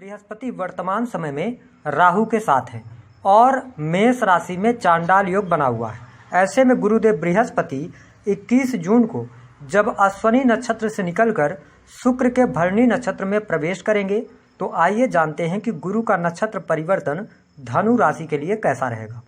बृहस्पति वर्तमान समय में राहु के साथ है और मेष राशि में चांडाल योग बना हुआ है। ऐसे में गुरुदेव बृहस्पति 21 जून को जब अश्विनी नक्षत्र से निकलकर शुक्र के भरणी नक्षत्र में प्रवेश करेंगे, तो आइए जानते हैं कि गुरु का नक्षत्र परिवर्तन धनु राशि के लिए कैसा रहेगा।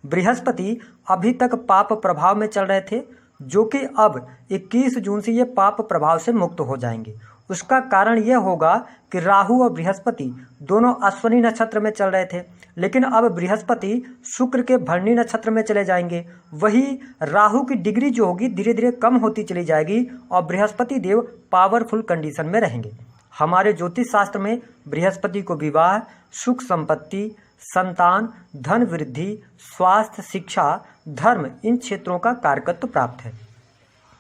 बृहस्पति अभी तक पाप प्रभाव में चल रहे थे, जो कि अब 21 जून से ये पाप प्रभाव से मुक्त हो जाएंगे। उसका कारण यह होगा कि राहु और बृहस्पति दोनों अश्विनी नक्षत्र में चल रहे थे, लेकिन अब बृहस्पति शुक्र के भरणी नक्षत्र में चले जाएंगे। वही राहु की डिग्री जो होगी धीरे धीरे कम होती चली जाएगी और बृहस्पति देव पावरफुल कंडीशन में रहेंगे। हमारे ज्योतिष शास्त्र में बृहस्पति को विवाह, सुख संपत्ति, संतान, धन वृद्धि, स्वास्थ्य, शिक्षा, धर्म इन क्षेत्रों का कारकत्व प्राप्त है।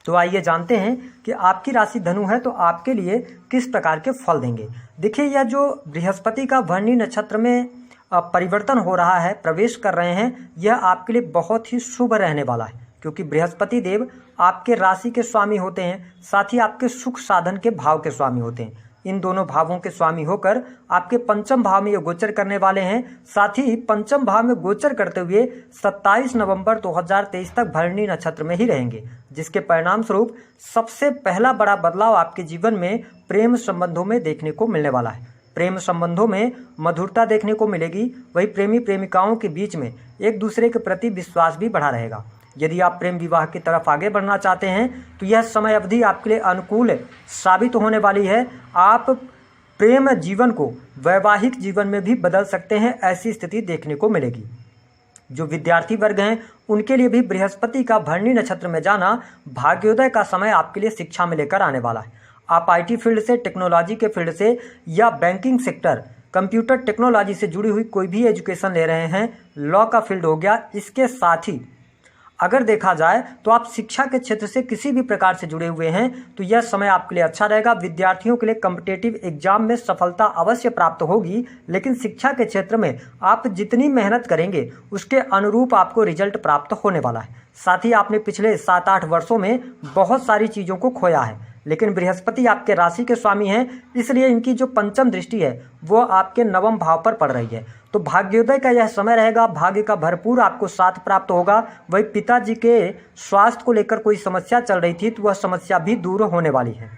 तो आइए जानते हैं कि आपकी राशि धनु है तो आपके लिए किस प्रकार के फल देंगे। देखिए, यह जो बृहस्पति का भरणी नक्षत्र में परिवर्तन हो रहा है, प्रवेश कर रहे हैं, यह आपके लिए बहुत ही शुभ रहने वाला है, क्योंकि बृहस्पति देव आपके राशि के स्वामी होते हैं, साथ ही आपके सुख साधन के भाव के स्वामी होते हैं। इन दोनों भावों के स्वामी होकर आपके पंचम भाव में ये गोचर करने वाले हैं। साथ ही पंचम भाव में गोचर करते हुए 27 नवंबर 2023 तक भरणी नक्षत्र में ही रहेंगे, जिसके परिणाम स्वरूप सबसे पहला बड़ा बदलाव आपके जीवन में प्रेम संबंधों में देखने को मिलने वाला है। प्रेम संबंधों में मधुरता देखने को मिलेगी। वही प्रेमी प्रेमिकाओं के बीच में एक दूसरे के प्रति विश्वास भी बढ़ा रहेगा। यदि आप प्रेम विवाह की तरफ आगे बढ़ना चाहते हैं तो यह समय अवधि आपके लिए अनुकूल साबित होने वाली है। आप प्रेम जीवन को वैवाहिक जीवन में भी बदल सकते हैं, ऐसी स्थिति देखने को मिलेगी। जो विद्यार्थी वर्ग हैं उनके लिए भी बृहस्पति का भरणी नक्षत्र में जाना भाग्योदय का समय आपके लिए शिक्षा में लेकर आने वाला है। आप आईटी फील्ड से, टेक्नोलॉजी के फील्ड से या बैंकिंग सेक्टर, कंप्यूटर टेक्नोलॉजी से जुड़ी हुई कोई भी एजुकेशन ले रहे हैं, लॉ का फील्ड हो गया, इसके साथ ही अगर देखा जाए तो आप शिक्षा के क्षेत्र से किसी भी प्रकार से जुड़े हुए हैं तो यह समय आपके लिए अच्छा रहेगा। विद्यार्थियों के लिए कॉम्पिटिटिव एग्जाम में सफलता अवश्य प्राप्त होगी, लेकिन शिक्षा के क्षेत्र में आप जितनी मेहनत करेंगे उसके अनुरूप आपको रिजल्ट प्राप्त होने वाला है। साथ ही आपने पिछले 7-8 वर्षों में बहुत सारी चीज़ों को खोया है, लेकिन बृहस्पति आपके राशि के स्वामी हैं, इसलिए इनकी जो पंचम दृष्टि है वो आपके नवम भाव पर पड़ रही है। तो भाग्योदय का यह समय रहेगा, भाग्य का भरपूर आपको साथ प्राप्त होगा। वही पिताजी के स्वास्थ्य को लेकर कोई समस्या चल रही थी तो वह समस्या भी दूर होने वाली है।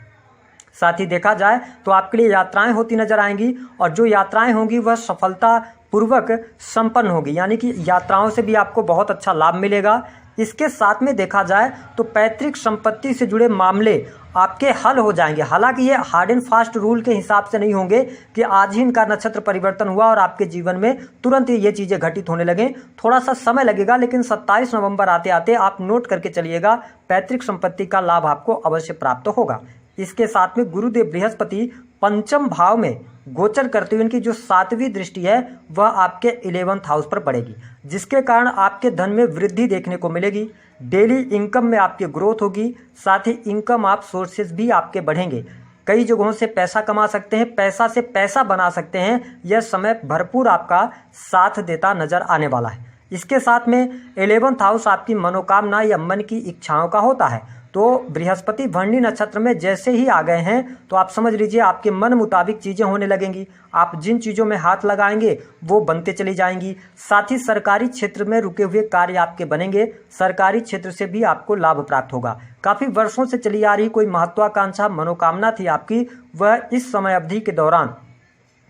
साथ ही देखा जाए तो आपके लिए यात्राएं होती नजर आएंगी और जो यात्राएं होंगी वह सफलता पूर्वक संपन्न होगी, यानी कि यात्राओं से भी आपको बहुत अच्छा लाभ मिलेगा। इसके साथ में देखा जाए तो पैतृक संपत्ति से जुड़े मामले आपके हल हो जाएंगे। हालांकि ये हार्ड एंड फास्ट रूल के हिसाब से नहीं होंगे कि आज ही इनका नक्षत्र परिवर्तन हुआ और आपके जीवन में तुरंत ये चीज़ें घटित होने लगें। थोड़ा सा समय लगेगा, लेकिन 27 नवंबर आते आते आप नोट करके चलिएगा, पैतृक संपत्ति का लाभ आपको अवश्य प्राप्त होगा। इसके साथ में गुरुदेव बृहस्पति पंचम भाव में गोचर करते हुए इनकी जो 7वीं दृष्टि है वह आपके 11th हाउस पर पड़ेगी, जिसके कारण आपके धन में वृद्धि देखने को मिलेगी। डेली इनकम में आपकी ग्रोथ होगी, साथ ही इनकम आप सोर्सेज भी आपके बढ़ेंगे। कई जगहों से पैसा कमा सकते हैं, पैसा से पैसा बना सकते हैं। यह समय भरपूर आपका साथ देता नजर आने वाला है। इसके साथ में 11th हाउस आपकी मनोकामना या मन की इच्छाओं का होता है। तो बृहस्पति भरणी नक्षत्र में जैसे ही आ गए हैं तो आप समझ लीजिए आपके मन मुताबिक चीज़ें होने लगेंगी। आप जिन चीज़ों में हाथ लगाएंगे वो बनते चली जाएंगी। साथ ही सरकारी क्षेत्र में रुके हुए कार्य आपके बनेंगे, सरकारी क्षेत्र से भी आपको लाभ प्राप्त होगा। काफ़ी वर्षों से चली आ रही कोई महत्वाकांक्षा मनोकामना थी आपकी, वह इस समय अवधि के दौरान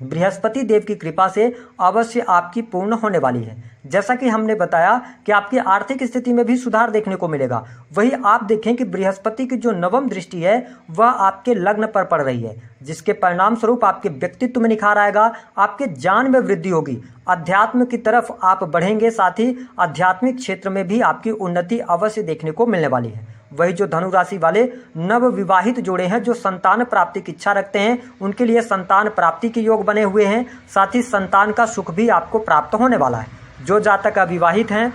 बृहस्पति देव की कृपा से अवश्य आपकी पूर्ण होने वाली है। जैसा कि हमने बताया कि आपकी आर्थिक स्थिति में भी सुधार देखने को मिलेगा। वही आप देखें कि बृहस्पति की जो नवम दृष्टि है वह आपके लग्न पर पड़ रही है, जिसके परिणाम स्वरूप आपके व्यक्तित्व में निखार आएगा, आपके ज्ञान में वृद्धि होगी, अध्यात्म की तरफ आप बढ़ेंगे। साथ ही आध्यात्मिक क्षेत्र में भी आपकी उन्नति अवश्य देखने को मिलने वाली है। वही जो धनु राशि वाले नव विवाहित जोड़े हैं जो संतान प्राप्ति की इच्छा रखते हैं, उनके लिए संतान प्राप्ति के योग बने हुए हैं। साथ ही संतान का सुख भी आपको प्राप्त होने वाला है। जो जातक अविवाहित हैं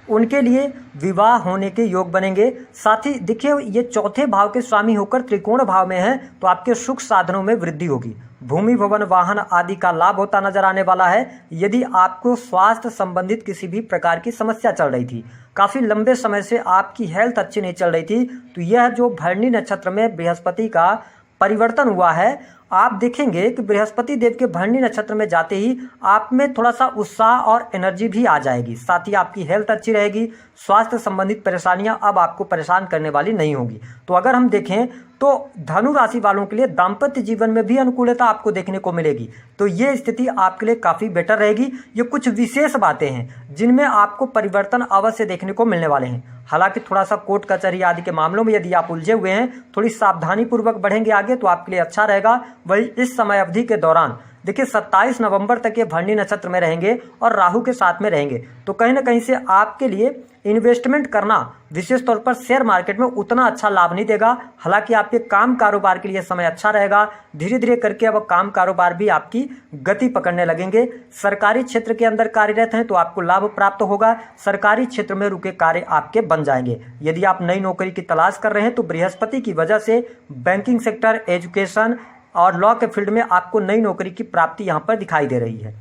उनके लिए विवाह होने के योग बनेंगे। साथ ही देखिए, ये चौथे भाव के स्वामी होकर त्रिकोण भाव में है तो आपके सुख साधनों में वृद्धि होगी। भूमि, भवन, वाहन आदि का लाभ होता नजर आने वाला है। यदि आपको स्वास्थ्य संबंधित किसी भी प्रकार की समस्या चल रही थी, काफ़ी लंबे समय से आपकी हेल्थ अच्छी नहीं चल रही थी, तो यह जो भरणी नक्षत्र में बृहस्पति का परिवर्तन हुआ है आप देखेंगे कि बृहस्पति देव के भरणी नक्षत्र में जाते ही आप में थोड़ा सा उत्साह और एनर्जी भी आ जाएगी। साथ ही आपकी हेल्थ अच्छी रहेगी, स्वास्थ्य संबंधित परेशानियां अब आपको परेशान करने वाली नहीं होंगी। तो अगर हम देखें तो धनु राशि वालों के लिए दाम्पत्य जीवन में भी अनुकूलता आपको देखने को मिलेगी। तो ये स्थिति आपके लिए काफ़ी बेटर रहेगी। ये कुछ विशेष बातें हैं जिनमें आपको परिवर्तन अवश्य देखने को मिलने वाले हैं। हालांकि थोड़ा सा कोर्ट कचहरी आदि के मामलों में यदि आप उलझे हुए हैं, थोड़ी सावधानी पूर्वक बढ़ेंगे आगे तो आपके लिए अच्छा रहेगा। वही इस समय अवधि के दौरान देखिए 27 नवंबर तक ये भरणी नक्षत्र में रहेंगे और राहु के साथ में रहेंगे। तो कहीं ना कहीं से आपके लिए इन्वेस्टमेंट करना विशेष तौर पर शेयर मार्केट में उतना अच्छा लाभ नहीं देगा। हालांकि आपके काम कारोबार के लिए समय अच्छा रहेगा। धीरे धीरे करके अब काम कारोबार भी आपकी गति पकड़ने लगेंगे। सरकारी क्षेत्र के अंदर कार्यरत हैं तो आपको लाभ प्राप्त होगा। सरकारी क्षेत्र में रुके कार्य आपके बन जाएंगे। यदि आप नई नौकरी की तलाश कर रहे हैं तो बृहस्पति की वजह से बैंकिंग सेक्टर, एजुकेशन और लॉ के फील्ड में आपको नई नौकरी की प्राप्ति यहाँ पर दिखाई दे रही है।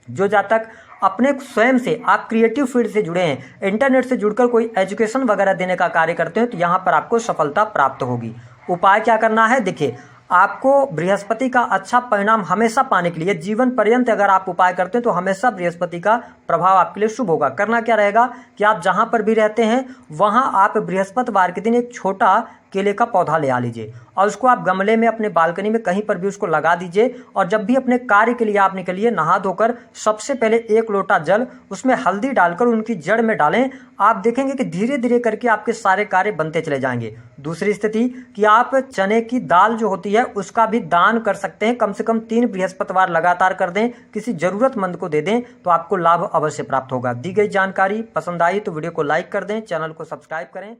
जो जातक अपने स्वयं से आप क्रिएटिव फील्ड से जुड़े हैं, इंटरनेट से जुड़कर कोई एजुकेशन वगैरह देने का कार्य करते हैं तो यहाँ पर आपको सफलता प्राप्त होगी। उपाय क्या करना है? देखिए, आपको बृहस्पति का अच्छा परिणाम हमेशा पाने के लिए जीवन पर्यंत अगर आप उपाय करते हैं तो हमेशा बृहस्पति का प्रभाव आपके लिए शुभ होगा। करना क्या रहेगा कि आप जहां पर भी रहते हैं वहां आप बृहस्पतिवार के दिन एक छोटा केले का पौधा ले आ लीजिए और उसको आप गमले में अपने बालकनी में कहीं पर भी उसको लगा दीजिए। और जब भी अपने कार्य के लिए आप निकलिए, नहा धोकर सबसे पहले 1 लोटा जल उसमें हल्दी डालकर उनकी जड़ में डालें। आप देखेंगे कि धीरे धीरे करके आपके सारे कार्य बनते चले जाएंगे। दूसरी स्थिति कि आप चने की दाल जो होती है उसका भी दान कर सकते हैं। कम से कम 3 बृहस्पतिवार लगातार कर दें, किसी जरूरतमंद को दे दें तो आपको लाभ अवश्य प्राप्त होगा। दी गई जानकारी पसंद आई तो वीडियो को लाइक कर दें, चैनल को सब्सक्राइब करें।